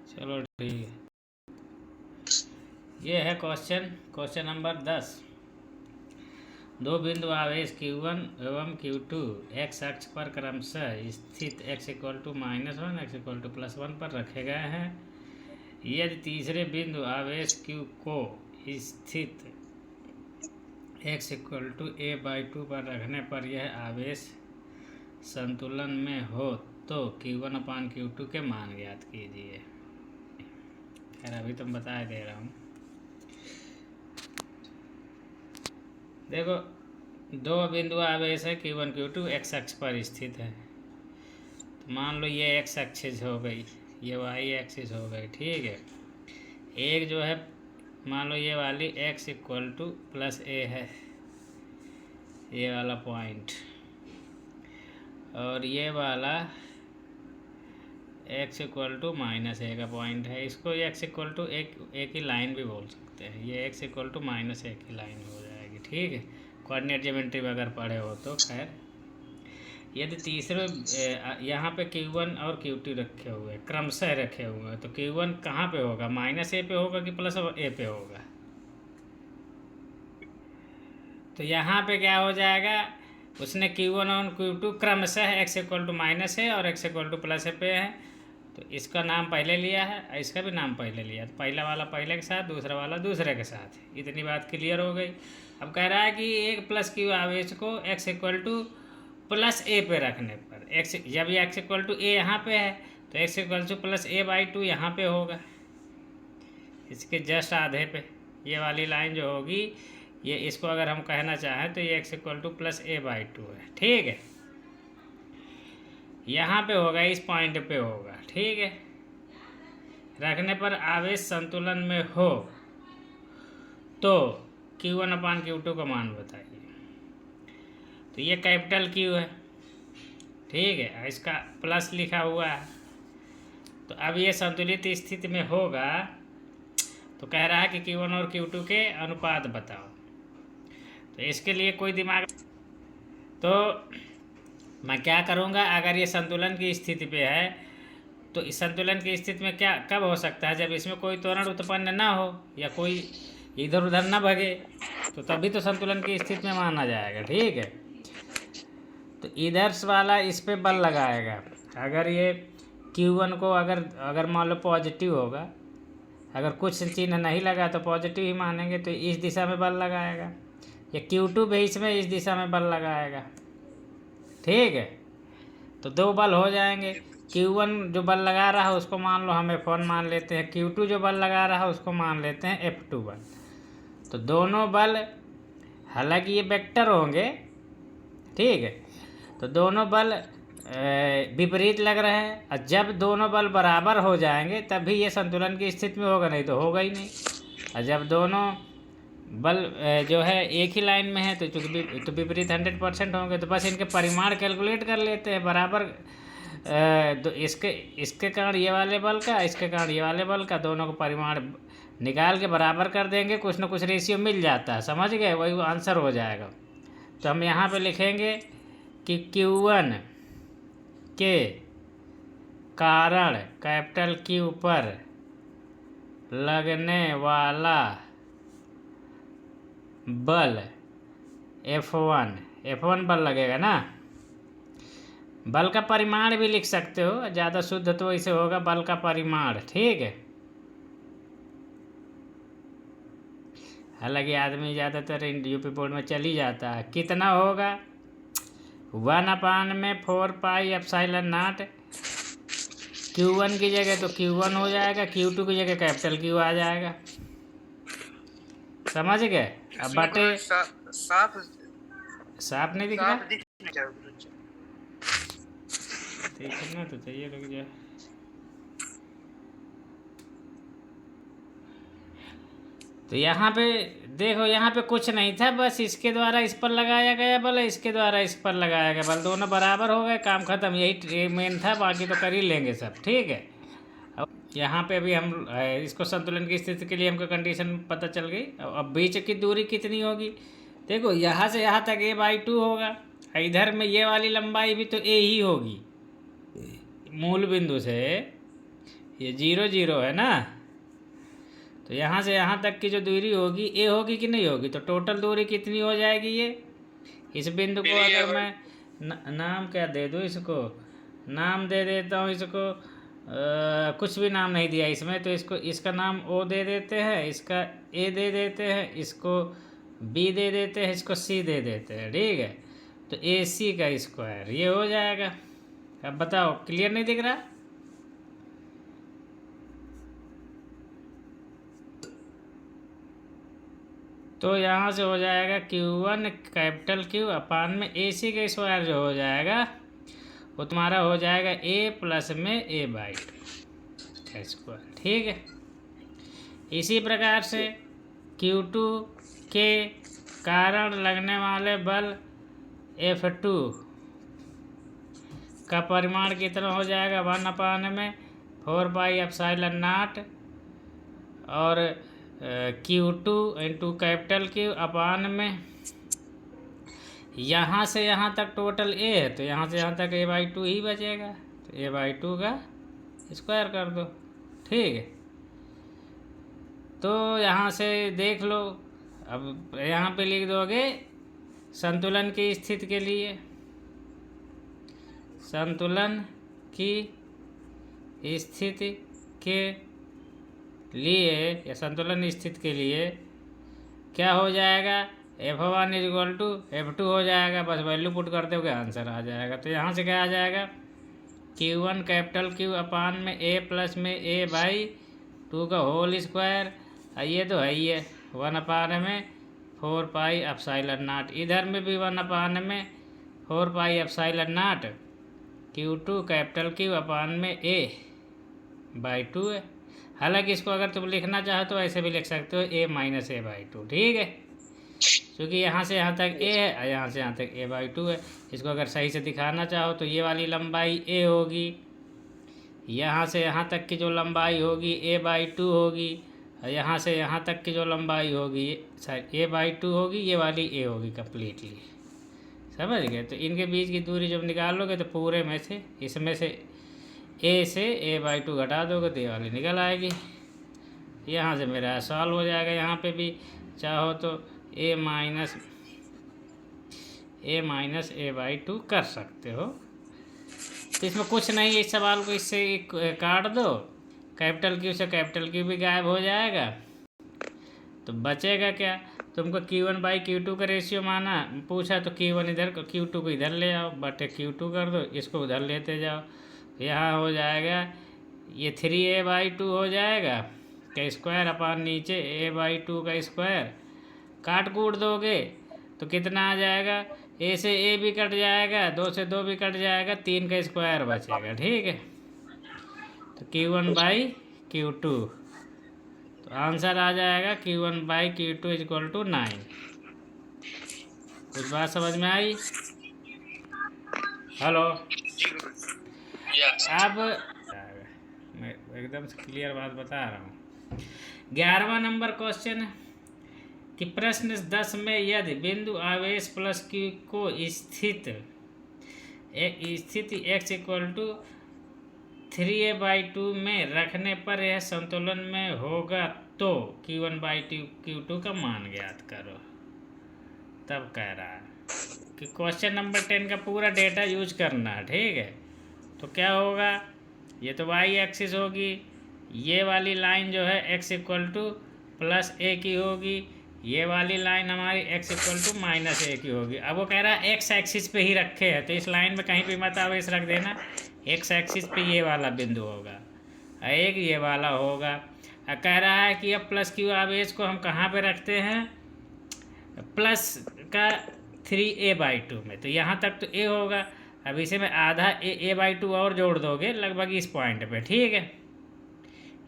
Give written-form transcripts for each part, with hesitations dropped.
चलो ठीक है। ये है क्वेश्चन नंबर 10। दो बिंदु आवेश Q1 एवं Q2 एक्स अक्ष पर क्रमशः स्थित x equal to -1 x equal to +1 पर रखे गए हैं। यदि तीसरे बिंदु आवेश Q को स्थित x इक्वल टू a/2 पर रखने पर यह आवेश संतुलन में हो तो Q1/Q2 के मान ज्ञात कीजिए। खैर अभी तुम बता दे रहा हूँ। देखो, दो बिंदु आवेश है Q1 Q2 एक्स अक्ष पर स्थित है। तो मान लो ये एक्स एक्सिस हो गई, ये वाई एक्सिस हो गई, ठीक है। एक जो है मान लो ये वाली x इक्वल टू +a है, ये वाला पॉइंट, और ये वाला x इक्वल टू -a का पॉइंट है। इसको x इक्वल टू एक की लाइन भी बोल सकते हैं। ये x इक्वल टू -a की लाइन हो जाएगी, ठीक है, कोऑर्डिनेट ज्योमेट्री में अगर पढ़े हो तो। खैर, यदि तीसरे यहाँ पे Q1 और Q2 रखे हुए हैं, क्रमशः रखे हुए हैं, तो Q1 कहाँ पे होगा? -a पे होगा कि +a पे होगा? तो यहाँ पे क्या हो जाएगा, उसने Q1 और Q2 क्रमशः x इक्वल टू -a और x इक्वल टू +a पे है, तो इसका नाम पहले लिया है, इसका भी नाम पहले लिया। तो पहला वाला पहले के साथ, दूसरा वाला दूसरे के साथ। इतनी बात क्लियर हो गई। अब कह रहा है कि एक +Q आवेश को x इक्वल टू +a पे रखने पर, x जब ये x इक्वल टू a यहाँ पे है तो x इक्वल टू +a/2 यहाँ पे होगा, इसके जस्ट आधे पे। ये वाली लाइन जो होगी, ये इसको अगर हम कहना चाहें तो ये x इक्वल टू +a/2 है, ठीक है। यहाँ पे होगा, इस पॉइंट पे होगा, ठीक है। रखने पर आवेश संतुलन में हो तो Q1/Q2 का मान बताइए। तो ये कैपिटल Q है, ठीक है, इसका प्लस लिखा हुआ है। तो अब ये संतुलित स्थिति में होगा, तो कह रहा है कि Q1 और Q2 के अनुपात बताओ। तो इसके लिए कोई दिमाग, तो मैं क्या करूँगा, अगर ये संतुलन की स्थिति पे है तो इस संतुलन की स्थिति में क्या कब हो सकता है? जब इसमें कोई त्वरण उत्पन्न ना हो या कोई इधर उधर ना भगे, तो तभी तो संतुलन की स्थिति में माना जाएगा, ठीक है। तो इधर वाला इस पे बल लगाएगा। अगर ये Q1 को अगर मान लो पॉजिटिव होगा, अगर कुछ चिन्ह नहीं लगा तो पॉजिटिव ही मानेंगे, तो इस दिशा में बल लगाएगा। या Q2 भी इसमें इस दिशा में बल लगाएगा, ठीक है। तो दो बल हो जाएंगे। Q1 जो बल लगा रहा है उसको मान लो हम F1 मान लेते हैं, Q2 जो बल लगा रहा है उसको मान लेते हैं F2 बल। तो दोनों बल, हालांकि ये वेक्टर होंगे, ठीक है, तो दोनों बल विपरीत लग रहे हैं। और जब दोनों बल बराबर हो जाएंगे तभी ये संतुलन की स्थिति में होगा, नहीं तो होगा ही नहीं। और जब दोनों बल जो है एक ही लाइन में है तो चूँकि तो विपरीत 100% होंगे। तो बस इनके परिमाण कैलकुलेट कर लेते हैं बराबर। तो इसके कारण ये वाले बल का, इसके कारण ये वाले बल का, दोनों को परिमाण निकाल के बराबर कर देंगे, कुछ ना कुछ रेशियो मिल जाता है, समझ गए, वही आंसर हो जाएगा। तो हम यहाँ पे लिखेंगे कि Q1 के कारण कैपिटल Q पर लगने वाला बल F1 बल लगेगा ना। बल का परिमाण भी लिख सकते हो, ज़्यादा शुद्ध तो इसे होगा बल का परिमाण, ठीक है। हालांकि आदमी ज़्यादातर यूपी बोर्ड में चल ही जाता है। कितना होगा? 1/4πε0। Q1 की जगह तो Q1 हो जाएगा, Q2 की जगह कैपिटल Q आ जाएगा, समझ गए। अब बटे साफ नहीं दिख रहा, देखना तो चाहिए, रुक जाए। तो यहाँ पे देखो, यहाँ पे कुछ नहीं था, बस इसके द्वारा इस पर लगाया गया बल, इसके द्वारा इस पर लगाया गया बल, दोनों बराबर हो गए, काम खत्म। यही मेन था, बाकी तो कर ही लेंगे सब, ठीक है। अब यहाँ पे अभी हम इसको संतुलन की स्थिति के लिए हमको कंडीशन पता चल गई। अब बीच की दूरी कितनी होगी? देखो, यहाँ से यहाँ तक a/2 होगा, इधर में ये वाली लंबाई भी तो a ही होगी। मूल बिंदु से ये 0 0 है ना, तो यहाँ से यहाँ तक की जो दूरी होगी ए होगी कि नहीं होगी, तो टोटल दूरी कितनी हो जाएगी ये। इस बिंदु को अगर मैं नाम क्या दे दूँ इसको, नाम दे देता हूँ इसको, कुछ भी नाम नहीं दिया इसमें, तो इसको इसका नाम ओ दे देते हैं, इसका ए दे देते हैं, इसको बी दे देते हैं, इसको सी दे देते हैं, ठीक है। तो ए सी का स्क्वायर ये हो जाएगा। अब बताओ क्लियर नहीं दिख रहा। तो यहाँ से हो जाएगा Q1 कैपिटल Q अपान में ए सी का स्क्वायर जो हो जाएगा वो तुम्हारा हो जाएगा ए प्लस में ए बाई का स्क्वायर, ठीक है। इसी प्रकार से Q2 के कारण लगने वाले बल F2 का परिमाण कितना हो जाएगा 1 अपान में 4 पाई एप्सिलॉन नॉट और Q2 इंटू कैपिटल Q अपान में यहाँ से यहाँ तक टोटल ए है, तो यहाँ से यहाँ तक a/2 ही बचेगा, तो a/2 का स्क्वायर कर दो, ठीक है। तो यहाँ से देख लो, अब यहाँ पे लिख दोगे संतुलन की स्थिति के लिए, संतुलन की स्थिति के लिए या संतुलन स्थिति के लिए क्या हो जाएगा, F1 = F2 हो जाएगा, बस वैल्यू पुट कर दोगे आंसर आ जाएगा। तो यहाँ से क्या आ जाएगा Q1 कैपिटल Q अपान में a प्लस में a/2 का होल स्क्वायर, ये तो है ही है 1 अपान में 4 पाई एप्सिलॉन नॉट, इधर में भी 1 अपान में 4 पाई epsilon not Q2 capital Q अपान में a/2 है। हालांकि इसको अगर तुम लिखना चाहो तो ऐसे भी लिख सकते हो a - a/2, ठीक है, क्योंकि यहाँ से यहाँ तक a है और यहाँ से यहाँ तक a/2 है। इसको अगर सही से दिखाना चाहो तो ये वाली लंबाई a होगी, यहाँ से यहाँ तक की जो लंबाई होगी a/2 होगी, और यहाँ से यहाँ तक की जो लंबाई होगी a/2 होगी, ये वाली a होगी कम्प्लीटली, समझ गए। तो इनके बीच की दूरी जब निकालोगे तो पूरे में से इसमें से a से a/2 घटा दोगे तो ये वाली निकल आएगी। यहाँ से मेरा सॉल्व हो जाएगा। यहाँ पे भी चाहो तो a माइनस a/2 कर सकते हो। तो इसमें कुछ नहीं है, इस सवाल को इससे काट दो, कैपिटल Q से कैपिटल Q भी गायब हो जाएगा, तो बचेगा क्या। तुमको Q1/Q2 का रेशियो माना पूछा तो Q1 इधर Q2 को इधर ले आओ, बटे Q2 कर दो, इसको उधर लेते जाओ, यहाँ हो जाएगा ये 3a/2 हो जाएगा का स्क्वायर अपान नीचे a/2 का स्क्वायर, काट कूट दोगे तो कितना आ जाएगा, a से a भी कट जाएगा, 2 से 2 भी कट जाएगा, 3 का स्क्वायर बचेगा, ठीक है। तो Q1/Q2, तो आंसर आ जाएगा Q1/Q2 = 9। कुछ बात समझ में आई? हेलो, अब मैं एकदम से क्लियर बात बता रहा हूँ। 11वां नंबर क्वेश्चन है कि प्रश्न 10 में यदि बिंदु आवेश प्लस Q को स्थिति x = 3a/2 में रखने पर यह संतुलन में होगा तो Q1/Q2 का मान ज्ञात करो। तब कह रहा है कि क्वेश्चन नंबर 10 का पूरा डेटा यूज करना है, ठीक है। तो क्या होगा, ये तो y एक्सिस होगी, ये वाली लाइन जो है x = +a की होगी, ये वाली लाइन हमारी x = -a की होगी। अब वो कह रहा है x एक्सिस पे ही रखे हैं, तो इस लाइन में कहीं भी मत आवेश रख देना, x एक्सिस पे ये वाला बिंदु होगा, एक ये वाला होगा। कह रहा है कि अब +Q आवेश को हम कहाँ पे रखते हैं, प्लस का 3a/2 में, तो यहाँ तक तो a होगा। अब इसे में आधा a/2 और जोड़ दोगे लगभग इस पॉइंट पे, ठीक है।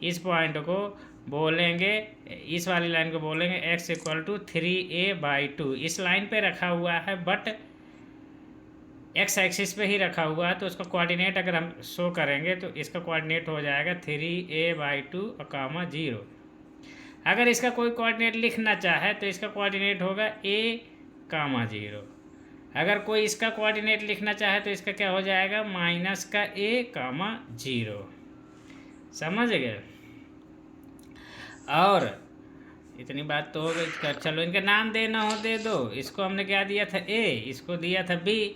इस पॉइंट को बोलेंगे, इस वाली लाइन को बोलेंगे x = 3a/2। इस लाइन पे रखा हुआ है बट x एक्सिस पे ही रखा हुआ है, तो उसका कोऑर्डिनेट अगर हम शो करेंगे तो इसका कोऑर्डिनेट हो जाएगा 3a/2 और 0। अगर इसका कोई कोऑर्डिनेट लिखना चाहे तो इसका कोऑर्डिनेट होगा a, 0। अगर कोई इसका कोऑर्डिनेट लिखना चाहे तो इसका क्या हो जाएगा -a, 0। समझ गए। और इतनी बात तो हो गई। चलो इनका नाम देना हो दे दो। इसको हमने क्या दिया था ए, इसको दिया था बी।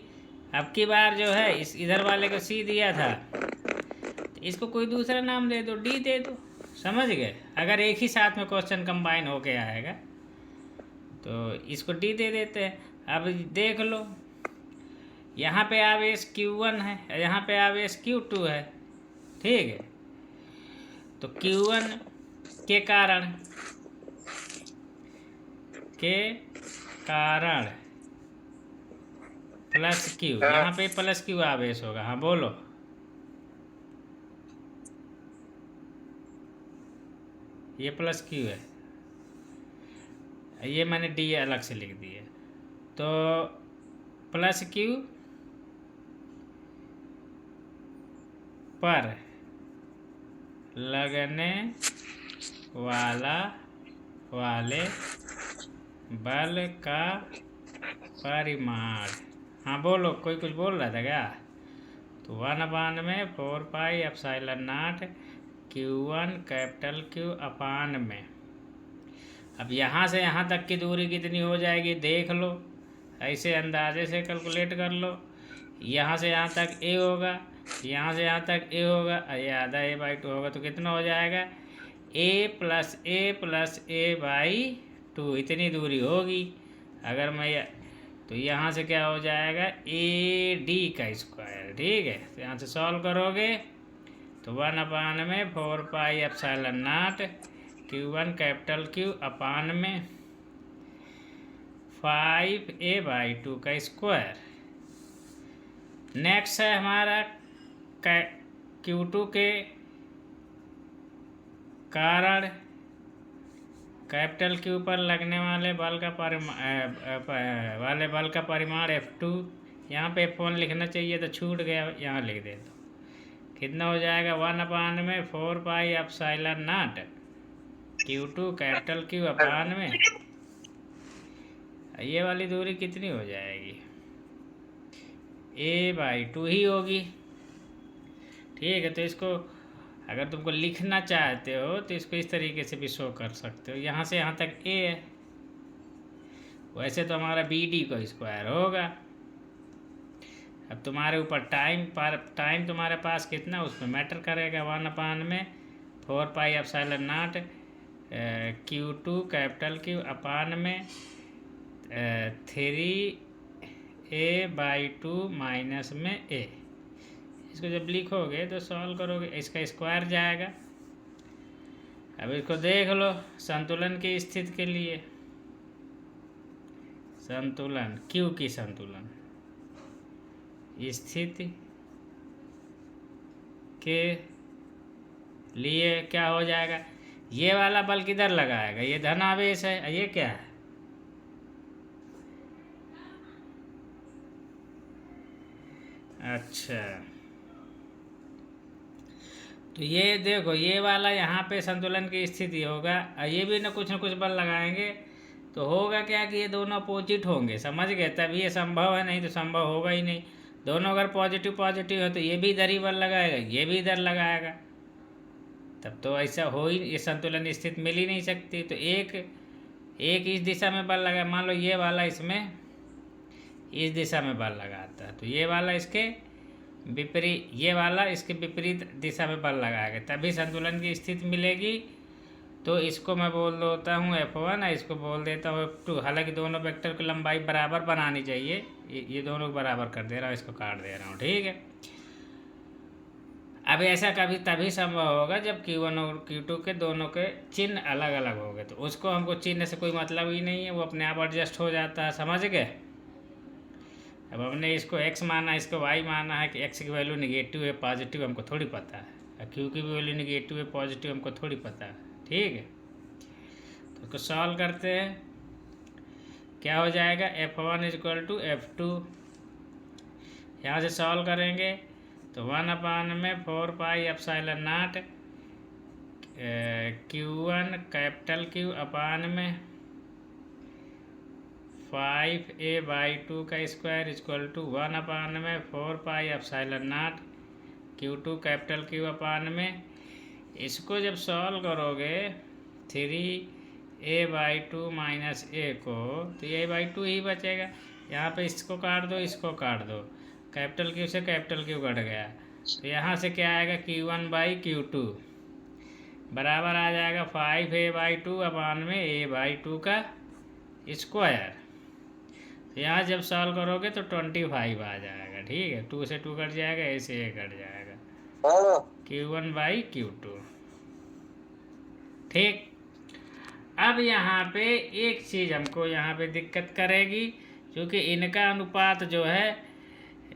अब की बार जो है इस इधर वाले को सी दिया था, तो इसको कोई दूसरा नाम दे दो, डी दे दो। समझ गए। अगर एक ही साथ में क्वेश्चन कंबाइन होके आएगा तो इसको डी दे देते हैं। अब देख लो, यहाँ पे आवेश Q1 है, यहाँ पे आवेश Q2 है, ठीक है। तो Q1 के कारण प्लस Q, यहाँ पे प्लस Q आवेश होगा। हाँ बोलो। ये प्लस Q है, ये मैंने डी अलग से लिख दिया। तो प्लस Q पर लगने वाले बल का परिमाण। हाँ बोलो, कोई कुछ बोल रहा था क्या? तो 1/4πε0 Q1 कैपिटल Q अपान में। अब यहाँ से यहाँ तक की दूरी कितनी हो जाएगी देख लो, ऐसे अंदाजे से कैलकुलेट कर लो। यहाँ से यहाँ तक ए होगा, यहाँ से यहाँ तक ए होगा, ये आधा a/2 होगा, तो कितना हो जाएगा a+a+a/2 इतनी दूरी होगी। अगर मैं तो यहाँ से क्या हो जाएगा AD का स्क्वायर, ठीक है। तो यहाँ से सॉल्व करोगे तो 1/4πε0 Q1 कैपिटल Q अपान में 5a/2 का स्क्वायर। नेक्स्ट है हमारा Q2 के कारण कैपिटल Q पर लगने वाले बल का परिमाण F2। यहाँ पे F1 लिखना चाहिए तो छूट गया, यहाँ लिख दे दो। कितना हो जाएगा 1/4πε0 Q2 कैपिटल Q अपान में, ये वाली दूरी कितनी हो जाएगी a/2 ही होगी, ठीक है। तो इसको अगर तुमको लिखना चाहते हो तो इसको इस तरीके से भी शो कर सकते हो। यहाँ से यहाँ तक a है, वैसे तो हमारा BD का स्क्वायर होगा। अब तुम्हारे ऊपर टाइम तुम्हारे पास कितना उसमें मैटर करेगा। 1/4πε0 Q2 कैपिटल Q अपान में 3a/2 माइनस में a। इसको जब लिखोगे तो सॉल्व करोगे, इसका स्क्वायर जाएगा। अब इसको देख लो संतुलन की स्थिति के लिए, संतुलन Q की संतुलन स्थिति के लिए क्या हो जाएगा, ये वाला बल किधर लगाएगा, ये धन आवेश है, ये क्या है अच्छा। तो ये देखो, ये वाला यहाँ पे संतुलन की स्थिति होगा, ये भी ना कुछ बल लगाएंगे तो होगा क्या कि ये दोनों अपोजिट होंगे। समझ गए, तभी ये संभव है, नहीं तो संभव होगा ही नहीं। दोनों अगर पॉजिटिव है तो ये भी इधर ही बल लगाएगा, ये भी इधर लगाएगा, तब तो ऐसा हो ही, ये संतुलन स्थिति मिल ही नहीं सकती। तो एक इस दिशा में बल लगा, मान लो ये वाला इसमें इस दिशा में बल लगाता है, तो ये वाला इसके विपरीत, ये वाला इसके विपरीत दिशा में बल लगाएगा, तभी संतुलन की स्थिति मिलेगी। तो इसको मैं बोल देता हूँ F1, इसको बोल देता हूँ F2। हालांकि दोनों वेक्टर की लंबाई बराबर बनानी चाहिए, ये दोनों को बराबर कर दे रहा हूँ, इसको काट दे रहा हूँ, ठीक है। अब ऐसा कभी तभी संभव होगा जब Q1 और Q2 के दोनों के चिन्ह अलग अलग हो गए, तो उसको हमको चिन्ह से कोई मतलब ही नहीं है, वो अपने आप एडजस्ट हो जाता है। समझ गए। अब हमने इसको x माना, इसको y माना है कि x की वैल्यू नेगेटिव है पॉजिटिव हमको थोड़ी पता है, और q की वैल्यू नेगेटिव है पॉजिटिव हमको थोड़ी पता है, ठीक है। तो इसको सॉल्व करते हैं, क्या हो जाएगा F1 = F2। यहाँ से सॉल्व करेंगे तो 1/4πε0 Q1 कैपिटल Q अपान में 5a/2 का स्क्वायर = 1/4πε0 Q2 कैपिटल Q अपान में इसको जब सॉल्व करोगे 3a/2 माइनस ए को, तो a/2 ही बचेगा। यहाँ पे इसको काट दो, इसको काट दो, कैपिटल क्यू से कैपिटल क्यू कट गया, तो यहाँ से क्या आएगा Q1/Q2 बराबर आ जाएगा 5a/2 अपान में a/2 का स्क्वायर। तो यहाँ जब सॉल्व करोगे तो 25 आ जाएगा। ठीक है, 2 से 2 कट जाएगा, a से a कट जाएगा, Q1/Q2। ठीक, अब यहाँ पे एक चीज़ हमको यहाँ पे दिक्कत करेगी, क्योंकि इनका अनुपात जो है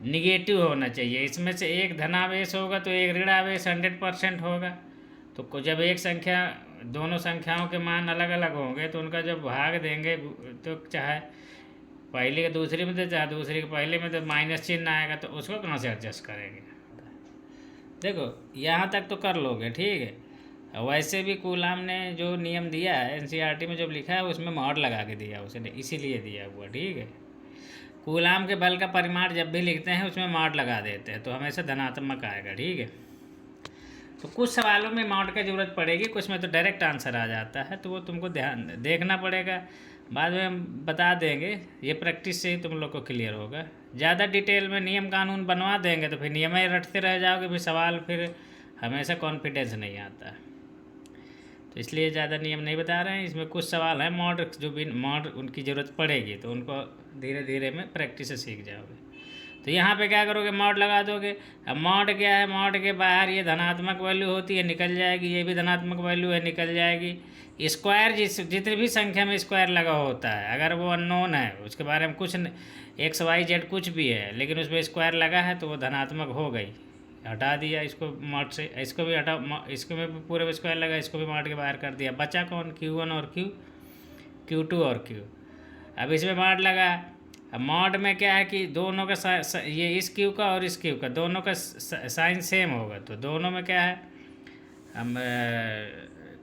निगेटिव होना चाहिए। इसमें से एक धनावेश होगा तो एक ऋणावेश 100% होगा। तो जब एक संख्या, दोनों संख्याओं के मान अलग अलग होंगे तो उनका जब भाग देंगे तो चाहे पहले के दूसरे में, तो चाहे दूसरे के पहले में, तो माइनस चिन्ह आएगा, तो उसको कहाँ से एडजस्ट करेंगे। देखो यहाँ तक तो कर लोगे, ठीक है। वैसे भी कूलाम ने जो नियम दिया है एनसीईआरटी में, जब लिखा है उसमें मॉड लगा के दिया उसने, इसीलिए दिया हुआ। ठीक है, कूलाम के बल का परिमाण जब भी लिखते हैं उसमें मॉड लगा देते हैं, तो हमेशा धनात्मक आएगा। ठीक है, तो कुछ सवालों में मॉड का ज़रूरत पड़ेगी, कुछ में तो डायरेक्ट आंसर आ जाता है, तो वो तुमको ध्यान देखना पड़ेगा। बाद में हम बता देंगे, ये प्रैक्टिस से ही तुम लोग को क्लियर होगा। ज़्यादा डिटेल में नियम कानून बनवा देंगे तो फिर नियम ही रटते रह जाओगे, फिर सवाल फिर हमेशा कॉन्फिडेंस नहीं आता। तो इसलिए ज़्यादा नियम नहीं बता रहे हैं। इसमें कुछ सवाल हैं मॉड, जो भी मॉड उनकी ज़रूरत पड़ेगी, तो उनको धीरे धीरे में प्रैक्टिस से सीख जाओगे। तो यहाँ पे क्या करोगे, मॉड लगा दोगे। अब मॉड क्या है, मॉड के बाहर ये धनात्मक वैल्यू होती है, निकल जाएगी, ये भी धनात्मक वैल्यू है, निकल जाएगी। स्क्वायर जितनी भी संख्या में स्क्वायर लगा होता है, अगर वो अननोन है, उसके बारे में कुछ एक्स वाई जेड कुछ भी है, लेकिन उसमें स्क्वायर लगा है, तो वो धनात्मक हो गई। हटा दिया इसको मॉड से, इसको भी हटा, इसको में भी पूरे स्क्वायर लगा, इसको भी मॉड के बाहर कर दिया। बचा कौन, Q1 और Q2 और Q। अब इसमें मॉड लगा। अब मॉड में क्या है कि दोनों का ये इस Q का और इस Q का दोनों का साइन सेम होगा, तो दोनों में क्या है, हम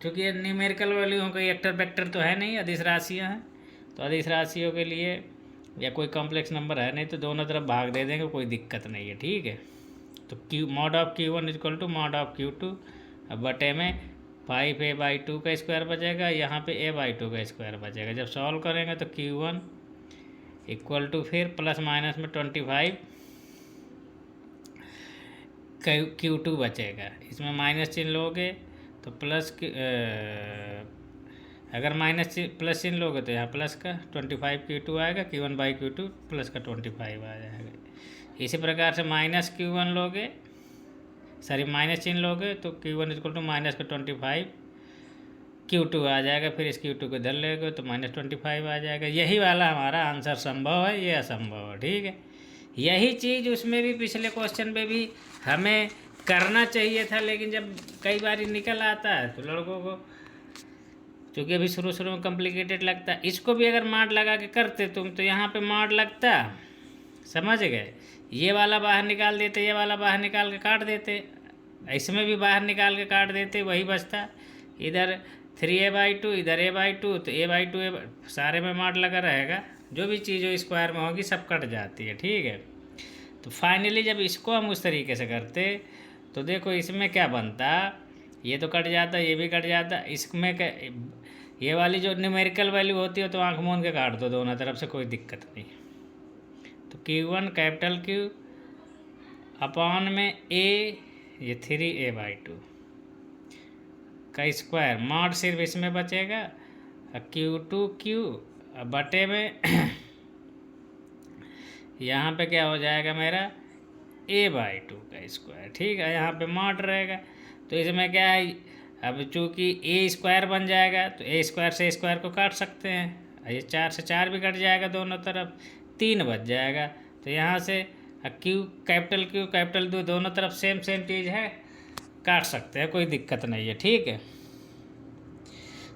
क्योंकि ये न्यूमेरिकल वैल्यू हो गई, वेक्टर वेक्टर तो है नहीं, अदिश राशियाँ हैं, तो अदिश राशियों के लिए या कोई कॉम्प्लेक्स नंबर है नहीं, तो दोनों तरफ भाग दे देंगे, कोई दिक्कत नहीं है। ठीक है, तो mod of Q1 equal to mod of Q2, अब बटे में 5a/2 का स्क्वायर बचेगा, यहाँ पे a/2 का स्क्वायर बचेगा। जब सॉल्व करेंगे तो Q1 इक्वल टू फिर प्लस माइनस में 25 Q2 बचेगा। इसमें माइनस चिन्ह लोगे तो प्लस अगर माइनस प्लस चिन्ह लोगे तो यहाँ प्लस का 25 Q2 आएगा, Q1/Q2 प्लस का 25 आ जाएगा। इसी प्रकार से माइनस Q1 लोगे, सॉरी माइनस चिन्ह लोगे तो Q1 इक्वल टू माइनस का 25 Q2 आ जाएगा, फिर इस Q2 को इधर लेगे तो -25 आ जाएगा। यही वाला हमारा आंसर संभव है, ये असंभव है। ठीक है, यही चीज़ उसमें भी पिछले क्वेश्चन पे भी हमें करना चाहिए था, लेकिन जब कई बार निकल आता है तो लड़कों को, क्योंकि अभी शुरू शुरू में कॉम्प्लिकेटेड लगता है, इसको भी अगर माड लगा के करते तुम तो यहाँ पे माड लगता, समझ गए। ये वाला बाहर निकाल देते, ये वाला बाहर निकाल के काट देते, इसमें भी बाहर निकाल के काट देते, वही बचता। इधर 3a/2, इधर a/2, तो a/2 सारे में माड लगा रहेगा, जो भी चीज़ जो स्क्वायर में होगी सब कट जाती है। ठीक है, तो फाइनली जब इसको हम उस तरीके से करते तो देखो इसमें क्या बनता, ये तो कट जाता, ये भी कट जाता। इसमें ये वाली जो न्यूमेरिकल वैल्यू होती है तो आँख मूंद के काट दो दोनों तरफ से, कोई दिक्कत नहीं। तो Q1 कैपिटल Q अपॉन में a, ये 3a/2 का स्क्वायर, मॉड सिर्फ इसमें बचेगा, Q2Q बटे में यहाँ पे क्या हो जाएगा मेरा a/2 का स्क्वायर। ठीक है, यहाँ पे मॉड रहेगा, तो इसमें क्या है, अब चूँकि a स्क्वायर बन जाएगा तो a स्क्वायर से स्क्वायर को काट सकते हैं, ये 4 से 4 भी कट जाएगा, दोनों तरफ 3 बच जाएगा। तो यहाँ से Q कैपिटल Q दोनों तरफ सेम चीज़ है, काट सकते हैं, कोई दिक्कत नहीं है। ठीक है,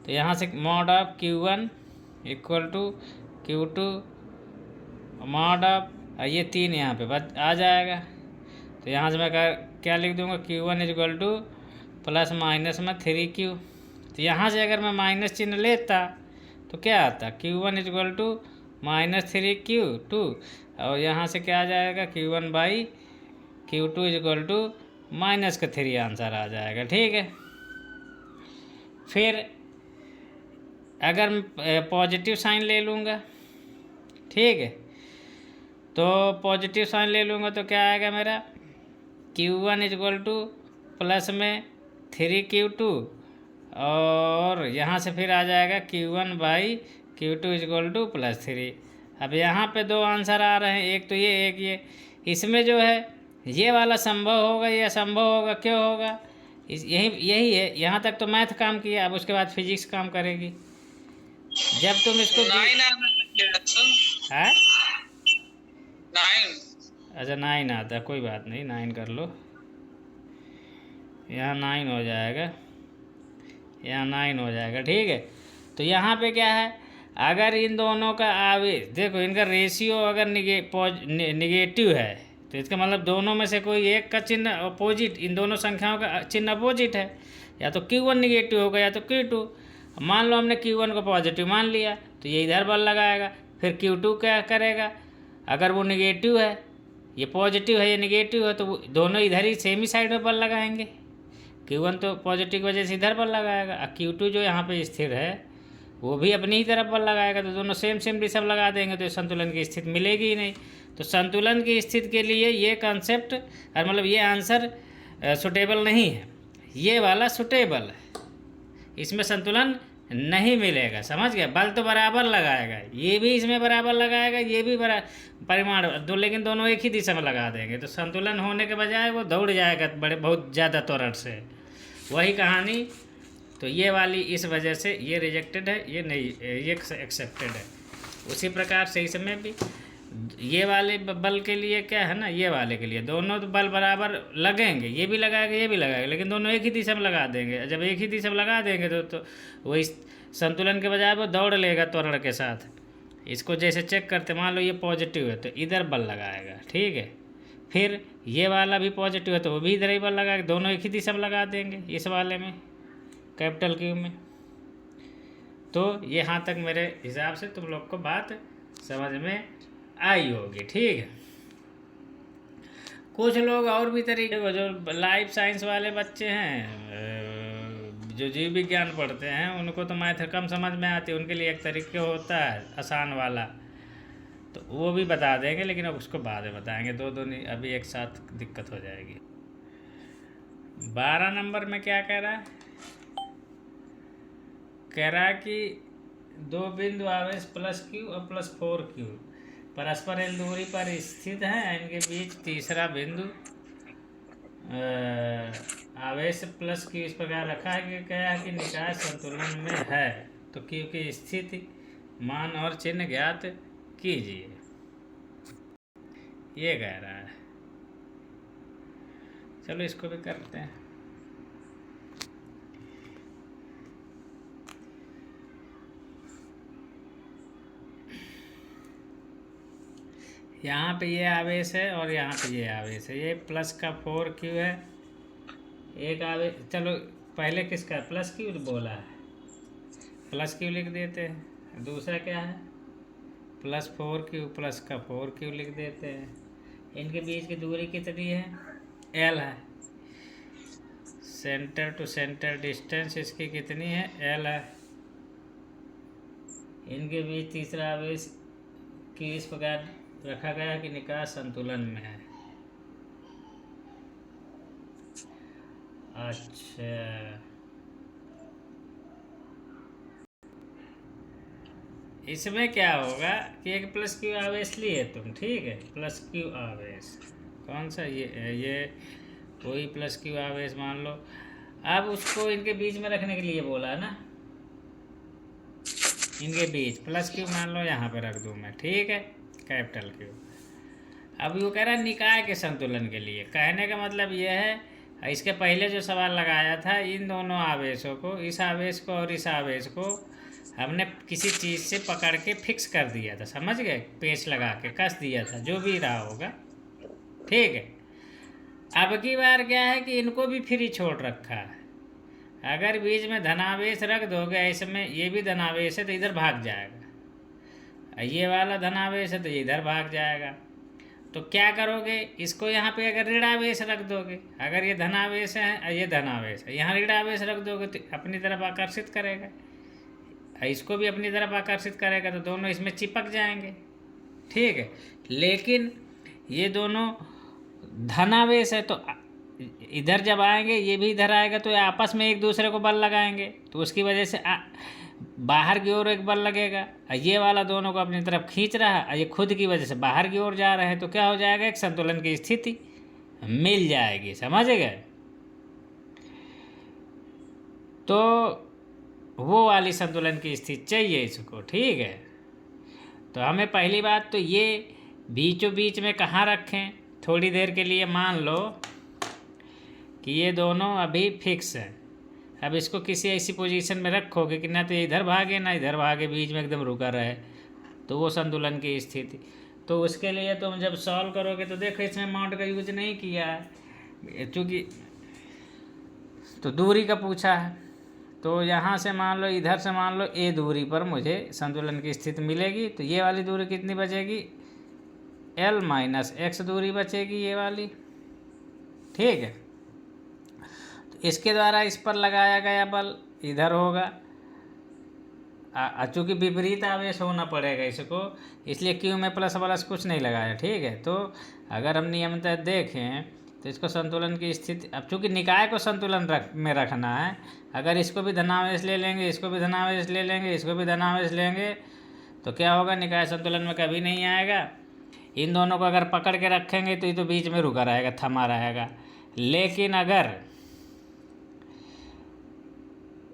तो यहाँ से mod of Q1 equal to Q2 mod of, ये 3 यहाँ पे बच आ जाएगा। तो यहाँ से मैं क्या लिख दूँगा, Q1 equal to plus minus में 3Q। तो यहाँ से अगर मैं माइनस चिन्ह लेता तो क्या आता, Q1 इक्वल टू -3Q2, और यहाँ से क्या आ जाएगा, Q1/Q2 इक्वल टू -3 आंसर आ जाएगा। ठीक है, फिर अगर मैं पॉजिटिव साइन ले लूँगा, ठीक है, तो पॉजिटिव साइन ले लूँगा तो क्या आएगा मेरा, Q1 इजक्वल टू प्लस में 3Q2, और यहाँ से फिर आ जाएगा Q1 by Q2 equal to +3। अब यहाँ पे दो आंसर आ रहे हैं, एक तो ये एक ये। इसमें जो है ये वाला संभव होगा, ये असंभव होगा, क्यों होगा, यही है। यहाँ तक तो मैथ काम किया, अब उसके बाद फिजिक्स काम करेगी। जब तुम इसको है 9, अच्छा 9 आता, कोई बात नहीं, 9 कर लो, यहाँ 9 हो जाएगा, यहाँ 9 हो जाएगा, ठीक है। तो यहाँ पे क्या है, अगर इन दोनों का आवेश देखो, इनका रेशियो अगर निगेटिव है तो इसका मतलब दोनों में से कोई एक का चिन्ह अपोजिट, इन दोनों संख्याओं का चिन्ह अपोजिट है, या तो Q1 निगेटिव होगा या तो Q2। मान लो हमने Q1 को पॉजिटिव मान लिया तो ये इधर बल लगाएगा, फिर Q2 क्या करेगा, अगर वो निगेटिव है, ये पॉजिटिव है, ये निगेटिव है, तो वो दोनों इधर ही सेम ही साइड में बल लगाएंगे। Q1 तो पॉजिटिव की वजह से इधर बल लगाएगा, और Q2 जो यहाँ पे स्थिर है वो भी अपनी ही तरफ बल लगाएगा, तो दोनों सेम सेम दिशा में लगा देंगे, तो संतुलन की स्थिति मिलेगी ही नहीं। तो संतुलन की स्थिति के लिए ये कॉन्सेप्ट और मतलब ये आंसर सुटेबल नहीं है, ये वाला सुटेबल है, इसमें संतुलन नहीं मिलेगा, समझ गया। बल तो बराबर लगाएगा, ये भी इसमें बराबर लगाएगा, ये भी परिमाण दो, लेकिन दोनों एक ही दिशा में लगा देंगे, तो संतुलन होने के बजाय वो दौड़ जाएगा बड़े बहुत ज़्यादा त्वरण से, वही कहानी। तो ये वाली इस वजह से ये रिजेक्टेड है, ये नहीं, ये एक्सेप्टेड है। उसी प्रकार से इसमें भी ये वाले बल के लिए क्या है ना, ये वाले के लिए दोनों तो बल बराबर लगेंगे, ये भी लगाएगा ये भी लगाएगा, लेकिन दोनों एक ही दिशा में लगा देंगे। जब एक ही दिशा में लगा देंगे तो वही संतुलन के बजाय वो दौड़ लेगा त्वरण के साथ। इसको जैसे चेक करते, मान लो ये पॉजिटिव है तो इधर बल लगाएगा, ठीक है, फिर ये वाला भी पॉजिटिव है तो वो भी इधर ही बल लगाएगा, दोनों एक ही दिशा में लगा देंगे इस वाले में, कैपिटल Q में। तो यहाँ तक मेरे हिसाब से तुम लोग को बात समझ में आई होगी, ठीक है। कुछ लोग और भी तरीके, जो लाइफ साइंस वाले बच्चे हैं, जो जीव विज्ञान पढ़ते हैं, उनको तो मैथ कम समझ में आती है, उनके लिए एक तरीके होता है आसान वाला, तो वो भी बता देंगे, लेकिन अब उसको बाद में बताएंगे, दो नहीं, अभी एक साथ दिक्कत हो जाएगी। 12 नंबर में क्या कह रहा है, कह रहा है कि दो बिंदु आवेश +Q और +4Q परस्पर एल दूरी पर स्थित हैं, इनके बीच तीसरा बिंदु आवेश +Q इस प्रकार रखा है कि क्या है कि निकाय संतुलन में है, तो Q की स्थिति, मान और चिन्ह ज्ञात कीजिए, ये कह रहा है। चलो इसको भी करते हैं। यहाँ पे ये आवेश है और यहाँ पे ये आवेश है, ये प्लस का 4Q है, एक आवेश, चलो पहले किसका +Q बोला है, +Q लिख देते हैं। दूसरा क्या है, +4Q, प्लस का 4Q लिख देते हैं। इनके बीच की दूरी कितनी है, L है। सेंटर टू सेंटर डिस्टेंस इसकी कितनी है, L है। इनके बीच तीसरा आवेश की इस प्रकार रखा गया कि निकाय संतुलन में है। अच्छा, इसमें क्या होगा कि एक +Q आवेश लिए तुम, ठीक है, +Q आवेश कौन सा, ये कोई +Q आवेश मान लो। अब उसको इनके बीच में रखने के लिए बोला है ना, इनके बीच +Q मान लो यहाँ पे रख दूँ मैं, ठीक है, कैपिटल Q। अब वो कह रहा है निकाय के संतुलन के लिए, कहने का मतलब ये है, इसके पहले जो सवाल लगाया था, इन दोनों आवेशों को, इस आवेश को और इस आवेश को हमने किसी चीज़ से पकड़ के फिक्स कर दिया था, समझ गए, पेच लगा के कस दिया था, जो भी रहा होगा, ठीक है। अब की बार क्या है कि इनको भी फ्री छोड़ रखा है, अगर बीच में धनावेश रख दोगे इसमें, ये भी धनावेश है तो इधर भाग जाएगा, ये वाला धनावेश है तो इधर भाग जाएगा, तो क्या करोगे, इसको यहाँ पे अगर ऋणावेश रख दोगे, अगर ये धनावेश है और ये धनावेश है, यहाँ ऋणावेश रख दोगे तो अपनी तरफ आकर्षित करेगा, इसको भी अपनी तरफ आकर्षित करेगा, तो दोनों इसमें चिपक जाएंगे। ठीक है, लेकिन ये दोनों धनावेश है, तो इधर जब आएंगे ये भी इधर आएगा, तो ये आपस में एक दूसरे को बल लगाएंगे, तो उसकी वजह से बाहर की ओर एक बल लगेगा, ये वाला दोनों को अपनी तरफ खींच रहा है, ये खुद की वजह से बाहर की ओर जा रहे हैं, तो क्या हो जाएगा, एक संतुलन की स्थिति मिल जाएगी। समझ गए? तो वो वाली संतुलन की स्थिति चाहिए इसको। ठीक है, तो हमें पहली बात तो ये बीचों बीच में कहाँ रखें, थोड़ी देर के लिए मान लो कि ये दोनों अभी फिक्स हैं। अब इसको किसी ऐसी पोजीशन में रखोगे कि ना तो इधर भागे ना इधर भागे, बीच में एकदम रुका रहे, तो वो संतुलन की स्थिति। तो उसके लिए तुम जब सॉल्व करोगे तो देखो इसमें माउंट का यूज नहीं किया है, चूँकि तो दूरी का पूछा है, तो यहाँ से मान लो, इधर से मान लो ए दूरी पर मुझे संतुलन की स्थिति मिलेगी, तो ये वाली दूरी कितनी बचेगी, L माइनस एक्स दूरी बचेगी ये वाली। ठीक है, तो इसके द्वारा इस पर लगाया गया बल इधर होगा, चूँकि विपरीत आवेश होना पड़ेगा इसको, इसलिए क्यू में प्लस प्लस कुछ नहीं लगाया। ठीक है, तो अगर हम नियमतः देखें तो इसको संतुलन की स्थिति, अब चूँकि निकाय को संतुलन में रखना है, अगर इसको भी धनावेश ले लेंगे, इसको भी धनावेश ले लेंगे, इसको भी धनावेश लेंगे, तो क्या होगा, निकाय संतुलन में कभी नहीं आएगा। इन दोनों को अगर पकड़ के रखेंगे तो ये तो बीच में रुका रहेगा, थमा रहेगा, लेकिन अगर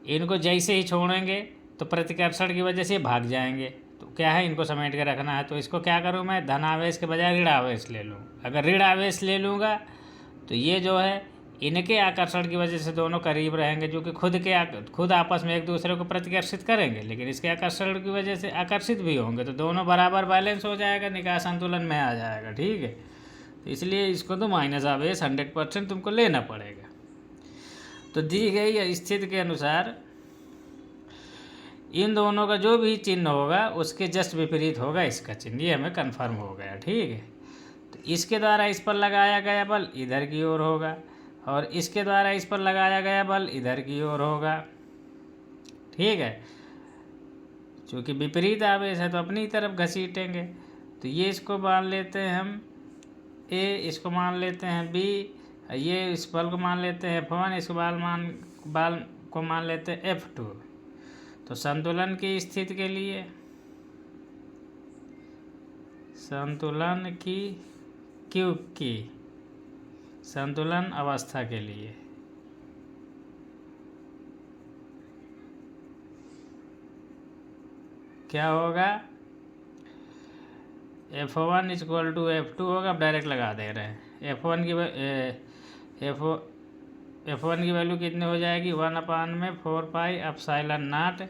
इनको जैसे ही छोड़ेंगे तो प्रतिकर्षण की वजह से भाग जाएंगे, तो क्या है, इनको समेट के रखना है। तो इसको क्या करूँ मैं, धनावेश के बजाय ऋण आवेश ले लूँ। अगर ऋण आवेश ले लूँगा तो ये जो है इनके आकर्षण की वजह से दोनों करीब रहेंगे, जो कि खुद आपस में एक दूसरे को प्रतिकर्षित करेंगे, लेकिन इसके आकर्षण की वजह से आकर्षित भी होंगे, तो दोनों बराबर बैलेंस हो जाएगा, निकाय संतुलन में आ जाएगा। ठीक है, तो इसलिए इसको तो माइनस आवेश 100% तुमको लेना पड़ेगा। तो दी गई स्थिति के अनुसार इन दोनों का जो भी चिन्ह होगा उसके जस्ट विपरीत होगा इसका चिन्ह, ये हमें कन्फर्म हो गया। ठीक है, तो इसके द्वारा इस पर लगाया गया बल इधर की ओर होगा, और इसके द्वारा इस पर लगाया गया बल इधर की ओर होगा। ठीक है, चूँकि विपरीत आवेश है तो अपनी तरफ घसीटेंगे, तो ये इसको मान लेते हैं हम A, इसको मान लेते हैं B, ये इस बल को मान लेते हैं F1, इस बल को मान लेते हैं F2। तो संतुलन की स्थिति के लिए, संतुलन की क्यू की संतुलन अवस्था के लिए क्या होगा, F1 इक्वल टू F2 होगा। अब डायरेक्ट लगा दे रहे हैं, F1 की वैल्यू कितनी हो जाएगी, 1/4 पाई एप्सिलॉन नॉट,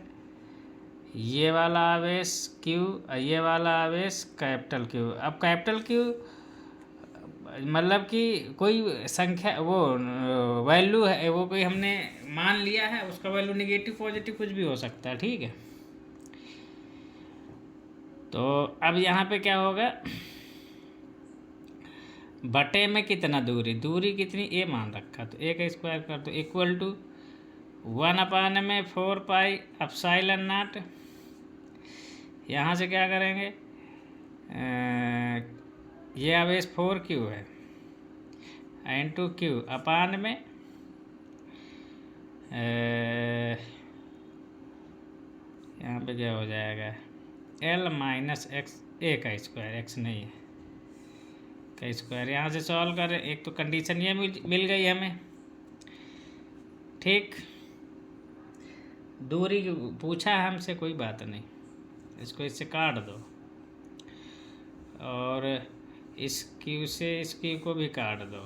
ये वाला आवेश Q और ये वाला आवेश कैपिटल Q। अब कैपिटल Q मतलब कि कोई संख्या, वो वैल्यू है, वो कोई हमने मान लिया है, उसका वैल्यू नेगेटिव पॉजिटिव कुछ भी हो सकता है। ठीक है, तो अब यहाँ पे क्या होगा, बटे में कितना दूरी कितनी A मान रखा, तो A का स्क्वायर कर दो, equal to 1/4 pi epsilon naught. यहाँ से क्या करेंगे, ये आवेश 4Q है, इंटू Q अपान में यहाँ पे क्या हो जाएगा, L माइनस एक्स, A का स्क्वायर, x नहीं है का स्क्वायर। यहाँ से सॉल्व करें, एक तो कंडीशन ये मिल गई हमें। ठीक, दूरी पूछा है हमसे, कोई बात नहीं, इसको इससे काट दो, और इस Q से इस Q को भी काट दो,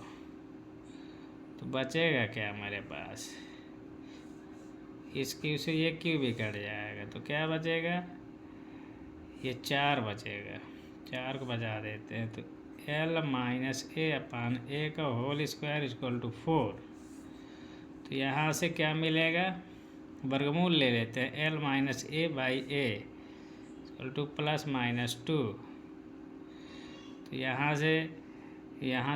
तो बचेगा क्या हमारे पास, इस Q से ये Q भी कट जाएगा, तो क्या बचेगा, ये 4 बचेगा, 4 को बचा देते हैं, तो L minus A upon A का होल स्क्वायर इक्वल टू 4। तो यहाँ से क्या मिलेगा, वर्गमूल ले लेते हैं, L minus A by A equal to plus minus 2। तो यहाँ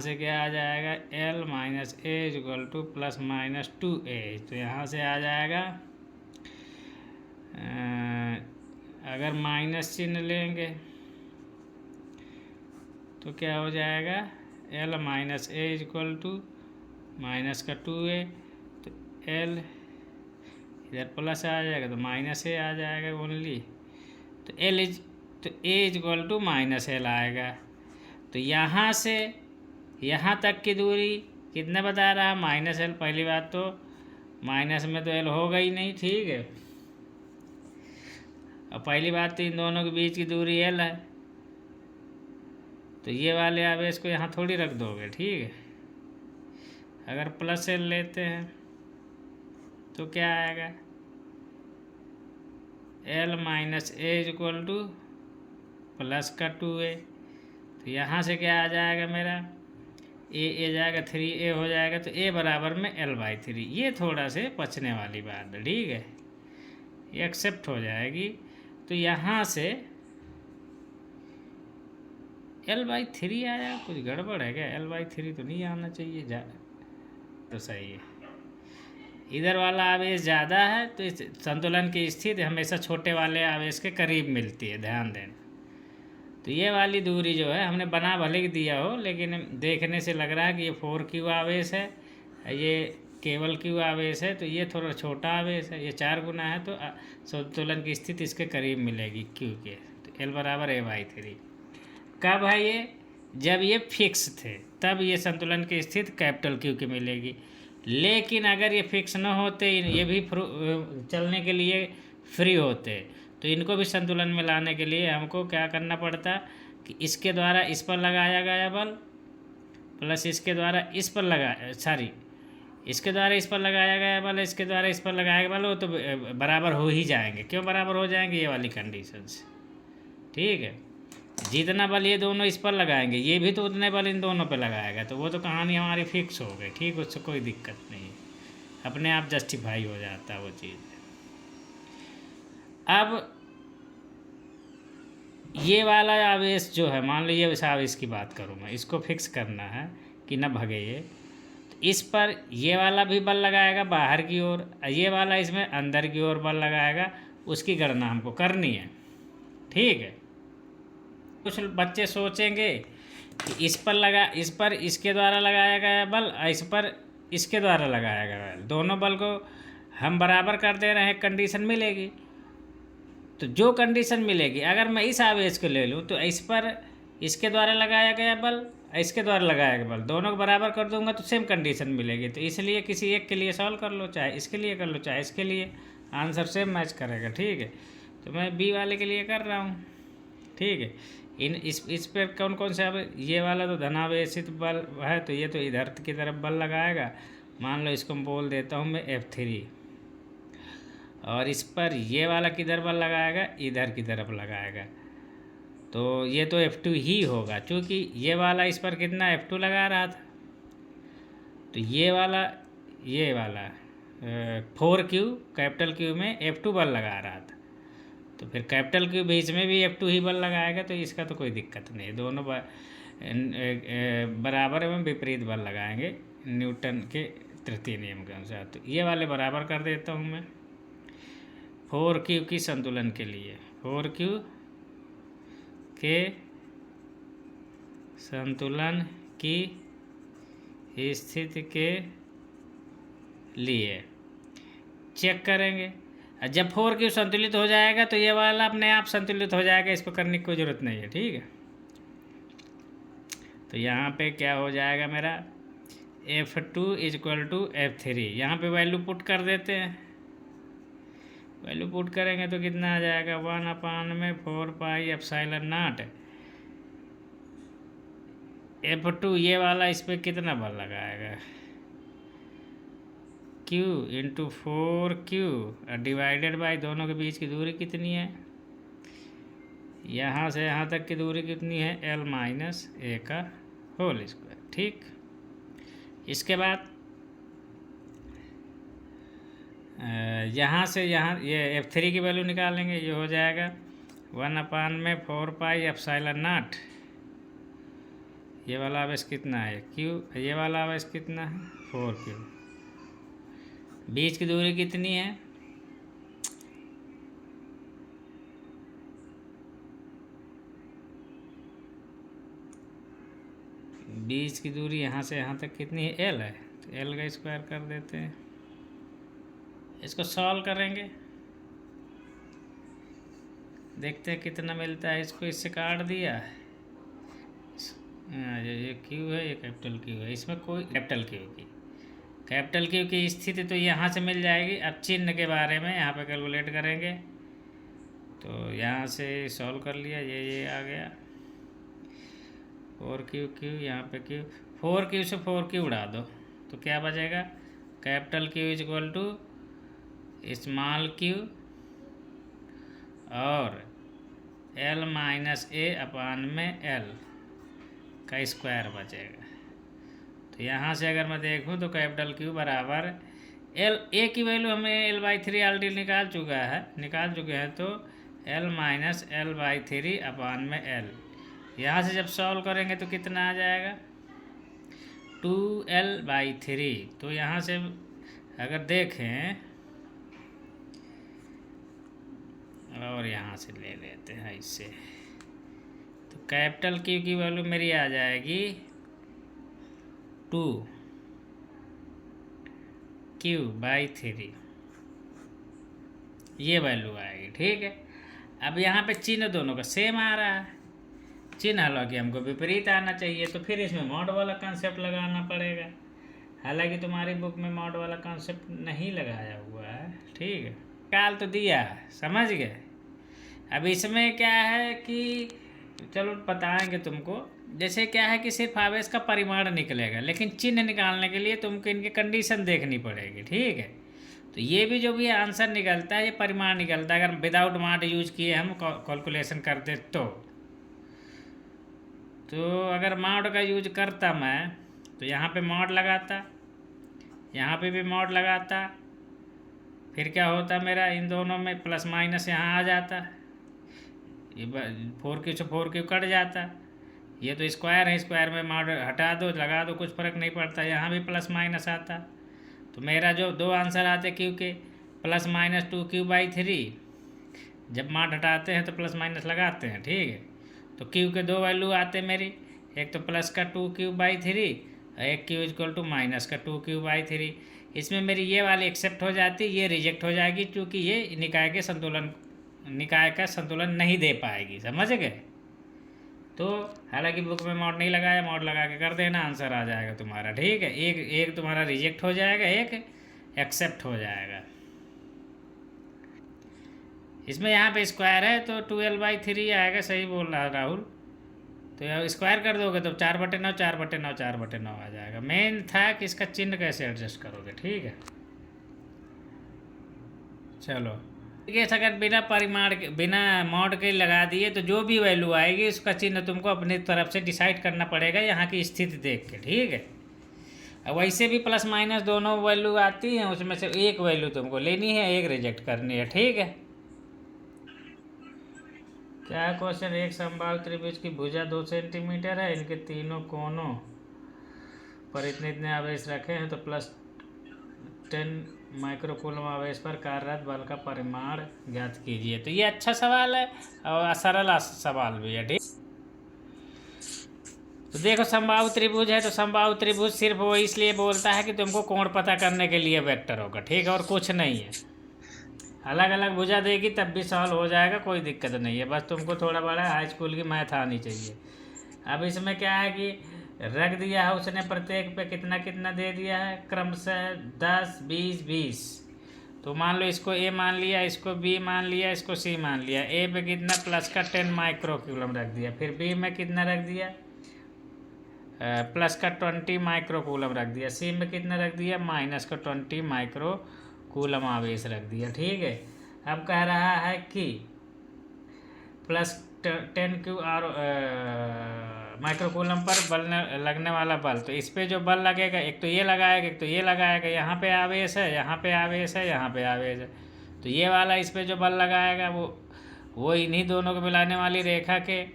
से क्या आ जाएगा, L minus A equal to plus minus 2a। तो यहाँ से आ जाएगा, अगर माइनस चिन्ह लेंगे तो क्या हो जाएगा, L minus A equal to minus का 2a, तो एल इधर प्लस आ जाएगा तो माइनस ए आ जाएगा ओनली। तो ए इक्वल टू माइनस एल आएगा। तो यहाँ से यहाँ तक की दूरी कितना बता रहा, माइनस एल। पहली बात तो माइनस में तो एल होगा ही नहीं, ठीक है। और पहली बात तो इन दोनों के बीच की दूरी एल है, तो ये वाले आवेश को यहाँ थोड़ी रख दोगे, ठीक है। अगर प्लस एल लेते हैं तो क्या आएगा, L minus A equal to plus का 2a। तो यहाँ से क्या आ जाएगा मेरा, ए जाएगा 3a हो जाएगा। तो a बराबर में l/3। ये थोड़ा से बचने वाली बात है, ठीक है, ये एक्सेप्ट हो जाएगी। तो यहाँ से l/3 आया, कुछ गड़बड़ है क्या, l/3 तो नहीं आना चाहिए, तो सही है। इधर वाला आवेश ज़्यादा है तो इस संतुलन की स्थिति हमेशा छोटे वाले आवेश के करीब मिलती है, ध्यान देना। तो ये वाली दूरी जो है हमने बना भले ही दिया हो, लेकिन देखने से लग रहा है कि ये 4q आवेश है, ये केवल q आवेश है, तो ये थोड़ा छोटा आवेश है, ये 4 गुना है, तो संतुलन की स्थिति इसके करीब मिलेगी q के। तो l बराबर a/3। कब है ये, जब ये फिक्स थे तब ये संतुलन की स्थिति कैपिटल Q की मिलेगी। लेकिन अगर ये फिक्स न होते, ये भी चलने के लिए फ्री होते, तो इनको भी संतुलन में लाने के लिए हमको क्या करना पड़ता कि इसके द्वारा इस पर लगाया गया बल प्लस इसके द्वारा इस पर इसके द्वारा इस पर लगाया गया बल, इसके द्वारा इस पर लगाया गया बल, वो तो बराबर हो ही जाएंगे। क्यों बराबर हो जाएंगे, ये वाली कंडीशन से, ठीक है। जितना बल ये दोनों इस पर लगाएंगे, ये भी तो उतने बल इन दोनों पे लगाएगा, तो वो तो कहानी हमारी फिक्स हो गई, ठीक, उससे कोई दिक्कत नहीं है, अपने आप जस्टिफाई हो जाता है वो चीज़। अब ये वाला आवेश जो है, मान लीजिए इस आवेश की बात करूँ मैं, इसको फिक्स करना है कि न भगे ये, तो इस पर ये वाला भी बल लगाएगा बाहर की ओर, ये वाला इसमें अंदर की ओर बल लगाएगा, उसकी गणना हमको करनी है, ठीक है। कुछ बच्चे सोचेंगे कि इस पर इसके द्वारा लगाया गया बल, इस पर इसके द्वारा लगाया गया बल, दोनों बल को हम बराबर कर दे रहे हैं, कंडीशन मिलेगी। तो जो कंडीशन मिलेगी, अगर मैं इस आवेश को ले लूँ तो इस पर इसके द्वारा लगाया गया बल, इसके द्वारा लगाया गया बल, दोनों को बराबर कर दूंगा तो सेम कंडीशन मिलेगी। तो इसलिए किसी एक के लिए सॉल्व कर लो, चाहे इसके लिए कर लो चाहे इसके लिए, आंसर सेम मैच करेगा, ठीक है। तो मैं बी वाले के लिए कर रहा हूँ, ठीक है। इस पर कौन कौन सा, ये वाला तो धनावेशित बल है, तो ये तो इधर की तरफ बल लगाएगा, मान लो इसको बोल देता हूँ मैं F3, और इस पर ये वाला किधर बल लगाएगा, इधर की तरफ लगाएगा, तो ये तो F2 ही होगा, क्योंकि ये वाला इस पर कितना F2 लगा रहा था, तो ये वाला 4Q कैपिटल Q में F2 बल लगा रहा था, तो फिर कैपिटल Q बीच में भी F2 ही बल लगाएगा, तो इसका तो कोई दिक्कत नहीं, दोनों बराबर एवं विपरीत बल लगाएंगे न्यूटन के तृतीय नियम के अनुसार। तो ये वाले बराबर कर देता हूँ मैं 4Q की संतुलन के लिए, 4Q के संतुलन की स्थिति के लिए चेक करेंगे। जब 4Q संतुलित हो जाएगा तो ये वाला अपने आप संतुलित हो जाएगा, इसको करने की कोई ज़रूरत नहीं है, ठीक है। तो यहाँ पे क्या हो जाएगा मेरा, F2 इक्वल टू F3, यहाँ पे वैल्यू पुट कर देते हैं, वैल्यू पुट करेंगे तो कितना आ जाएगा, 1/4πε0। F2 ये वाला इस पर कितना बल लगाएगा, Q into 4Q divided by दोनों के बीच की दूरी कितनी है, यहाँ से यहाँ तक की दूरी कितनी है, L माइनस ए का होल स्क्वायर, ठीक। इसके बाद यहाँ से यहाँ ये F3 की वैल्यू निकालेंगे, ये हो जाएगा 1/4πε0 ये वाला आवेश कितना है क्यू, ये वाला आवेश कितना है 4Q। बीच की दूरी कितनी है, बीच की दूरी यहाँ से यहाँ तक कितनी है, L है, तो L का स्क्वायर कर देते हैं। इसको सॉल्व करेंगे, देखते हैं कितना मिलता है। इसको इससे काट दिया, ये क्यू है, ये कैपिटल क्यू है, इसमें कोई कैपिटल क्यू की स्थिति तो यहाँ से मिल जाएगी। अब चिन्ह के बारे में यहाँ पे कैलकुलेट करेंगे, तो यहाँ से सॉल्व कर लिया, ये आ गया 4Q, यहाँ पे Q, 4Q से 4Q उड़ा दो तो क्या बचेगा, capital Q is equal to small q और L माइनस A अपान में L का स्क्वायर बचेगा। तो यहाँ से अगर मैं देखूँ तो कैपिटल Q बराबर A की वैल्यू हमें L/3 ऑलरेडी निकाल चुके हैं, तो L माइनस L/3 अपान में L। यहाँ से जब सॉल्व करेंगे तो कितना आ जाएगा 2L/3। तो यहाँ से अगर देखें और यहाँ से ले लेते हैं इससे, तो कैपिटल Q की वैल्यू मेरी आ जाएगी 2Q/3, ये वैल्यू आएगी। ठीक है, अब यहाँ पे चिन्ह दोनों का सेम आ रहा है, चिन्ह हालांकि हमको विपरीत आना चाहिए, तो फिर इसमें मॉड वाला कॉन्सेप्ट लगाना पड़ेगा। हालांकि तुम्हारी बुक में मॉड वाला कॉन्सेप्ट नहीं लगाया हुआ है। ठीक है, काल तो दिया है, समझ गए। अब इसमें क्या है कि चलो बताएंगे तुमको, जैसे क्या है कि सिर्फ आवेश का परिमाण निकलेगा, लेकिन चिन्ह निकालने के लिए तुमको इनकी कंडीशन देखनी पड़ेगी। ठीक है, तो ये भी जो भी आंसर निकलता है ये परिमाण निकलता है। अगर विदाउट मॉड यूज किए हम कैलकुलेशन करते तो अगर मॉड का यूज करता मैं तो यहाँ पे मॉड लगाता, यहाँ पे भी मॉड लगाता, फिर क्या होता मेरा इन दोनों में प्लस माइनस यहाँ आ जाता, ये 4Q से 4Q कट जाता। ये तो स्क्वायर है, स्क्वायर में मॉड हटा दो लगा दो कुछ फ़र्क नहीं पड़ता, यहाँ भी प्लस माइनस आता। तो मेरा जो दो आंसर आते Q के प्लस माइनस 2Q/3, जब मॉड हटाते हैं तो प्लस माइनस लगाते हैं। ठीक है, तो Q के दो वैल्यू आते मेरी, एक तो प्लस का 2Q/3 और एक Q इक्वल टू माइनस का 2Q/3। इसमें मेरी ये वाली एक्सेप्ट हो जाती, ये रिजेक्ट हो जाएगी, क्योंकि ये निकाय का संतुलन नहीं दे पाएगी। समझ गए। तो हालांकि बुक में मॉड नहीं लगाया, मॉड लगा के कर देना, आंसर आ जाएगा तुम्हारा। ठीक है, एक तुम्हारा रिजेक्ट हो जाएगा, एक एक्सेप्ट हो जाएगा। इसमें यहाँ पे स्क्वायर है तो 2L/3 आएगा, सही बोल रहा राहुल। तो स्क्वायर कर दोगे तो 4/9 4/9 4/9 आ जाएगा। मेन था कि इसका चिन्ह कैसे एडजस्ट करोगे। ठीक है, चलो ठीक है। अगर बिना मॉड के लगा दिए तो जो भी वैल्यू आएगी उसका चिन्ह तुमको अपनी तरफ से डिसाइड करना पड़ेगा, यहाँ की स्थिति देख के। ठीक है, अब वैसे भी प्लस माइनस दोनों वैल्यू आती हैं, उसमें से एक वैल्यू तुमको लेनी है, एक रिजेक्ट करनी है। ठीक है, क्या क्वेश्चन, एक समबाहु त्रिभुज की भुजा 2 सेंटीमीटर है, इनके तीनों कोनों पर इतने आवेश रखे हैं, तो +10 माइक्रोकूलम आवेश पर कार्यरत बल का परिमाण ज्ञात कीजिए। तो ये अच्छा सवाल है और सरल सवाल भी है। ठीक, तो देखो समबाहु त्रिभुज है, तो समबाहु त्रिभुज सिर्फ वो इसलिए बोलता है कि तुमको कोण पता करने के लिए वेक्टर होगा। ठीक है, और कुछ नहीं है। अलग अलग भुजा देगी तब भी सॉल्व हो जाएगा, कोई दिक्कत नहीं है, बस तुमको थोड़ा बड़ा हाई स्कूल की मैथ आनी चाहिए। अब इसमें क्या है कि रख दिया है उसने, प्रत्येक पे कितना कितना दे दिया है, क्रमशः 10 20 20। तो मान लो इसको A मान लिया, इसको B मान लिया, इसको C मान लिया। A पे कितना प्लस का 10 माइक्रोकूलम रख दिया, फिर B में कितना रख दिया प्लस का 20 माइक्रोकूलम रख दिया, C में कितना रख दिया माइनस का 20 माइक्रोकूलम आवेश रख दिया। ठीक है, अब कह रहा है कि +10Q माइक्रोकूलम पर बल लगने वाला बल, तो इस पे जो बल लगेगा, एक तो ये लगाएगा, एक तो ये लगाएगा, यहाँ पे आवेश है, यहाँ पे आवेश है, यहाँ पे आवेश है, तो ये वाला इस पे जो बल लगाएगा वो इन्हीं दोनों को मिलाने वाली रेखा के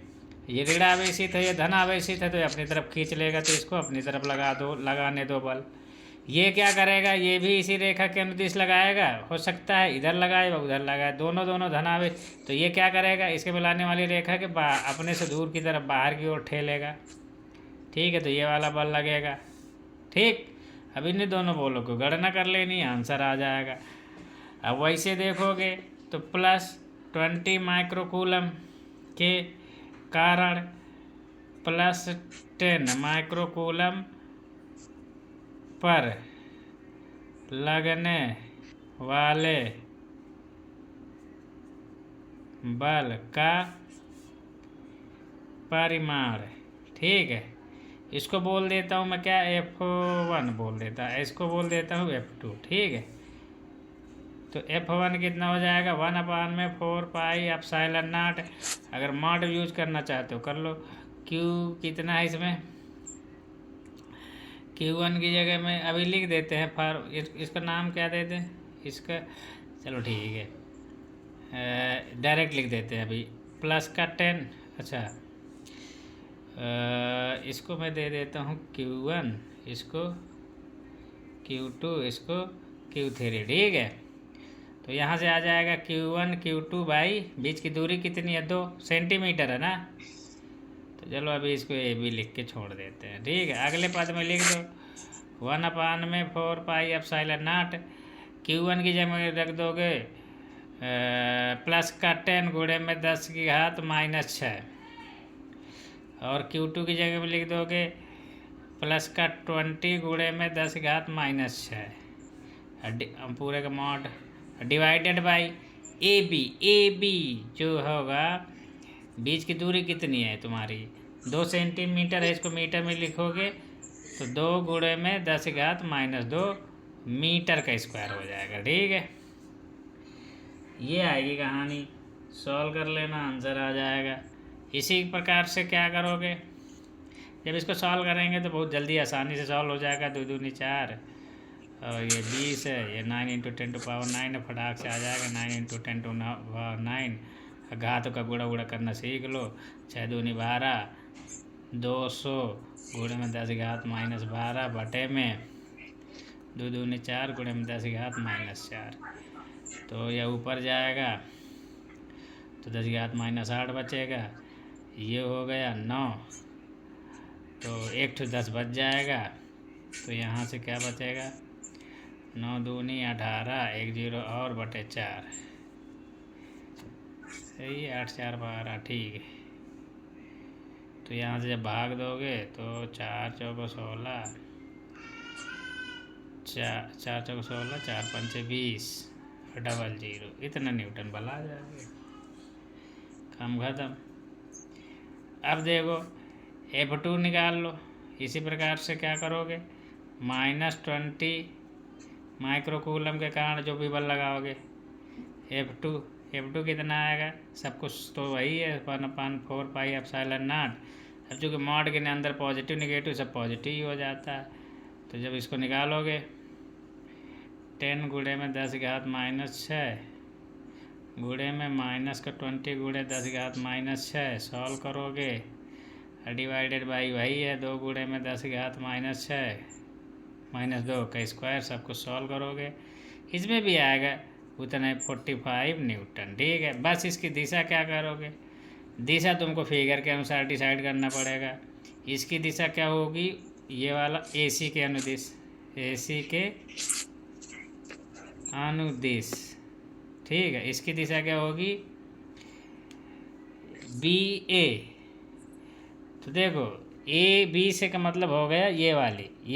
ये ऋण आवेशित है, ये धन आवेशित है, तो ये अपनी तरफ खींच लेगा, तो इसको अपनी तरफ लगाने दो बल। ये क्या करेगा, ये भी इसी रेखा के अनुदिश लगाएगा, हो सकता है इधर लगाए व उधर लगाए, दोनों दोनों धन आवेश, तो ये क्या करेगा, इसके मिलाने वाली रेखा के अपने से दूर की तरफ बाहर की ओर ठेलेगा। ठीक है, तो ये वाला बल लगेगा। ठीक, अब इन दोनों बलों को गणना कर लेनी, आंसर आ जाएगा। अब वैसे देखोगे तो +20 माइक्रोकूलम के कारण +10 माइक्रोकूलम पर लगने वाले बल का परिमाण। ठीक है, इसको बोल देता हूँ मैं क्या, F1 बोल देता है, इसको बोल देता हूँ F2। ठीक है, तो F1 कितना हो जाएगा, 1/4 पाई एप्सिलॉन नॉट। अगर मॉड यूज करना चाहते हो कर लो। Q कितना है इसमें, Q1 की जगह में अभी लिख देते हैं इसका नाम क्या देते हैं इसका, चलो ठीक है, डायरेक्ट लिख देते हैं अभी, +10। अच्छा, इसको मैं दे देता हूँ Q1, इसको Q2, इसको Q3। ठीक है, तो यहाँ से आ जाएगा Q1 Q2 बाई बीच की दूरी कितनी है, 2 सेंटीमीटर है ना। तो चलो अभी इसको ये भी लिख के छोड़ देते हैं। ठीक है, अगले पद में लिख दो 1/4 पाई एप्सिलॉन नॉट। Q1 की जगह में रख दोगे +10 गुणे में 10 की घात -6, और Q2 की जगह में लिख दोगे +20 गुणे में 10 की घात -6, पूरे का mod divided by A B जो होगा, बीच की दूरी कितनी है तुम्हारी, 2 सेंटीमीटर है, इसको मीटर में लिखोगे तो 2 गुणे में 10 की घात -2 मीटर का स्क्वायर हो जाएगा। ठीक है, ये आएगी कहानी, सॉल्व कर लेना, आंसर आ जाएगा। इसी प्रकार से क्या करोगे, जब इसको सॉल्व करेंगे तो बहुत जल्दी आसानी से सॉल्व हो जाएगा। 2 दूनी 4, और ये 20 है, ये 9 × 10⁹ है, फटाक से आ जाएगा 9 × 10⁹। घातों का गुणा करना सीख लो। 6 दूनी 12, 200 गुणे में 10 की घात -12 बटे में 2 दूनी 4 गुणे में 10 की घात -4, तो यह ऊपर जाएगा तो 10 की घात -8 बचेगा, ये हो गया 9, तो 1 10 बच जाएगा, तो यहाँ से क्या बचेगा, 9 दूनी 18, 1 0 और बटे 4, सही है, 8 4 12। ठीक है, तो यहाँ से जब भाग दोगे तो 4 चौको 16, 4 चौको 16, 4 पंचे 20, 00, इतना न्यूटन बल आ जाएगा, काम खत्म। अब देखो F2 निकाल लो। इसी प्रकार से क्या करोगे, -20 माइक्रोकूलम के कारण जो भी बल लगाओगे, F2 कितना आएगा, सब कुछ तो वही है, 1/4 पाई एप्सिलॉन नॉट। अब चूँकि मॉड के अंदर पॉजिटिव निगेटिव सब पॉजिटिव ही हो जाता है, तो जब इसको निकालोगे 10 गुणे में 10 की घात -6 गुणे में -20 गुणे 10 की घात -6, सॉल्व करोगे, डिवाइडेड बाई वही है 2 गुणे में 10 की घात -6 -2 का स्क्वायर, सब कुछ सॉल्व करोगे, इसमें भी आएगा उतना 45 न्यूटन। ठीक है, बस इसकी दिशा क्या करोगे, दिशा तुमको फिगर के अनुसार डिसाइड करना पड़ेगा। इसकी दिशा क्या होगी, ये वाला AC के अनुदिश, AC के अनुदिश। ठीक है, इसकी दिशा क्या होगी, BA। तो देखो AB से का मतलब हो गया ये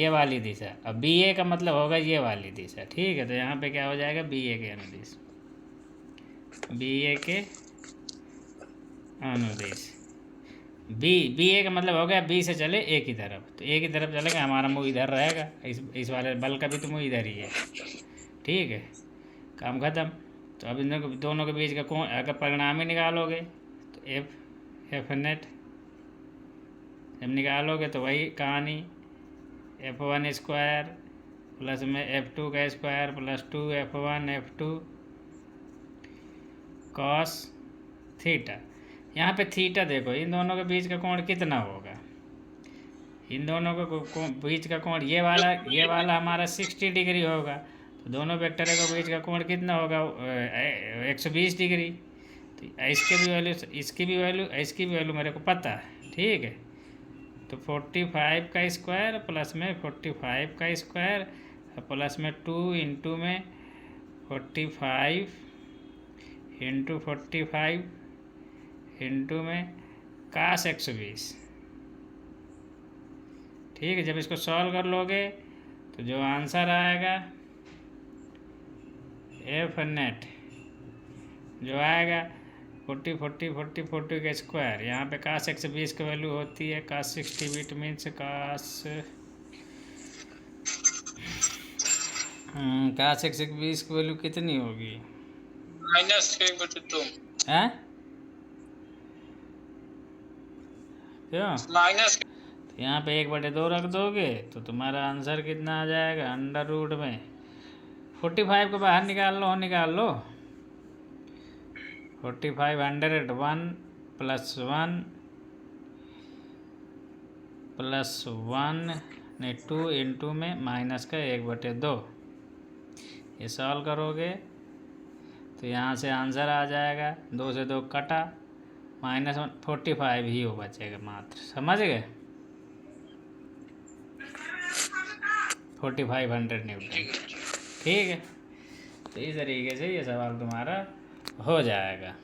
वाली दिशा, और BA का मतलब होगा ये वाली दिशा। ठीक है, तो यहाँ पे क्या हो जाएगा, BA के अनुदिश, BA के अनुदिश, BA का मतलब हो गया B से चले A की तरफ, तो A की तरफ चलेगा, हमारा मुँह इधर रहेगा, इस वाले बल का भी तो मुँह इधर ही है। ठीक है, काम खत्म। तो अब इन दोनों के बीच का कौन, अगर परिणाम ही निकालोगे तो F नेट जब निकालोगे तो वही कहानी, F1 स्क्वायर प्लस में F2 का square plus 2 F1 F2 cos theta. यहाँ पे थीटा देखो, इन दोनों के बीच का कोण कितना होगा? इन दोनों के बीच का कोण ये वाला हमारा 60 डिग्री होगा, तो दोनों वेक्टर के बीच का कोण कितना होगा? 120 डिग्री। तो इसके भी वैल्यू, इसकी भी वैल्यू, इसकी भी वैल्यू मेरे को पता है, ठीक है। तो 45 का स्क्वायर प्लस में 45 का स्क्वायर प्लस में 2 इंटू में 45 इंटू 45 इंटू में कास 120, ठीक है। जब इसको सॉल्व कर लोगे तो जो आंसर आएगा एफ नेट जो आएगा 40 40 40 40 का स्क्वायर, यहाँ पे कास 120 की वैल्यू होती है कास 60 बिट मीन्स कास 120 की वैल्यू कितनी होगी? -1/2 हैं? क्यों? माइनस तो यहाँ पे 1/2 रख दोगे तो तुम्हारा आंसर कितना आ जाएगा? अंडर रूट में 45 को बाहर निकाल लो, निकाल लो। 45 100 1 प्लस 1 प्लस 1 नहीं 2 इंटू में माइनस का 1/2। ये सॉल्व करोगे तो यहाँ से आंसर आ जाएगा, 2 से 2 कटा, -45 ही हो बचेगा मात्र, समझ गए? 4500 न्यूटन, ठीक है। तो इस तरीके से ये सवाल तुम्हारा हो जाएगा।